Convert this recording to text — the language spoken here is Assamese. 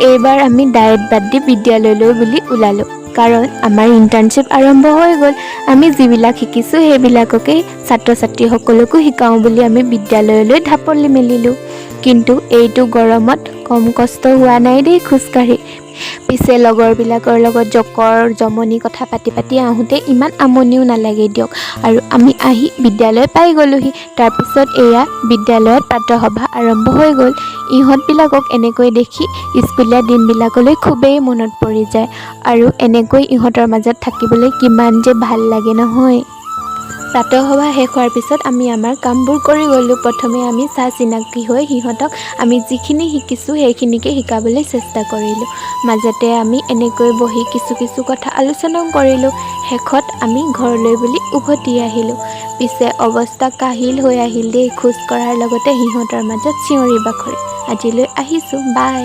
এইবাৰ আমি ডায়েট বাদ দি বিদ্যালয়লৈ বুলি ওলালোঁ। কাৰণ আমাৰ ইণ্টাৰ্ণশ্বিপ আৰম্ভ হৈ গ'ল। আমি যিবিলাক শিকিছোঁ সেইবিলাককেই ছাত্ৰ ছাত্ৰীসকলকো শিকাওঁ বুলি আমি বিদ্যালয়লৈ ঢাপলি মেলিলোঁ। কিন্তু এইটো গৰমত কম কষ্ট হোৱা নাই দেই খোজকাঢ়ি। পিছে লগৰবিলাকৰ লগত জকৰ জমনি কথা পাতি পাতি আহোঁতে ইমান আমনিও নালাগে দিয়ক। আৰু আমি আহি বিদ্যালয় পাই গ'লোহি। তাৰপিছত এয়া বিদ্যালয়ত প্ৰাতঃসভা আৰম্ভ হৈ গ'ল। ইহঁতবিলাকক এনেকৈ দেখি স্কুলীয়া দিনবিলাকলৈ খুবেই মনত পৰি যায়। আৰু এনেকৈ ইহঁতৰ মাজত থাকিবলৈ কিমান যে ভাল লাগে নহয়। প্ৰাতঃসভা শেষ হোৱাৰ পিছত আমি আমাৰ কামবোৰ কৰি গ'লোঁ। প্ৰথমে আমি চিনাকি হৈ সিহঁতক আমি যিখিনি শিকিছোঁ সেইখিনিকে শিকাবলৈ চেষ্টা কৰিলোঁ। মাজতে আমি এনেকৈ বহি কিছু কথা আলোচনাও কৰিলোঁ। শেষত আমি ঘৰলৈ বুলি উভতি আহিলোঁ। পিছে অৱস্থা কাহিল হৈ আহিল দেই খোজ কঢ়াৰ লগতে সিহঁতৰ মাজত চিঞৰি বাখৰি। আজিলৈ আহিছোঁ, বাই।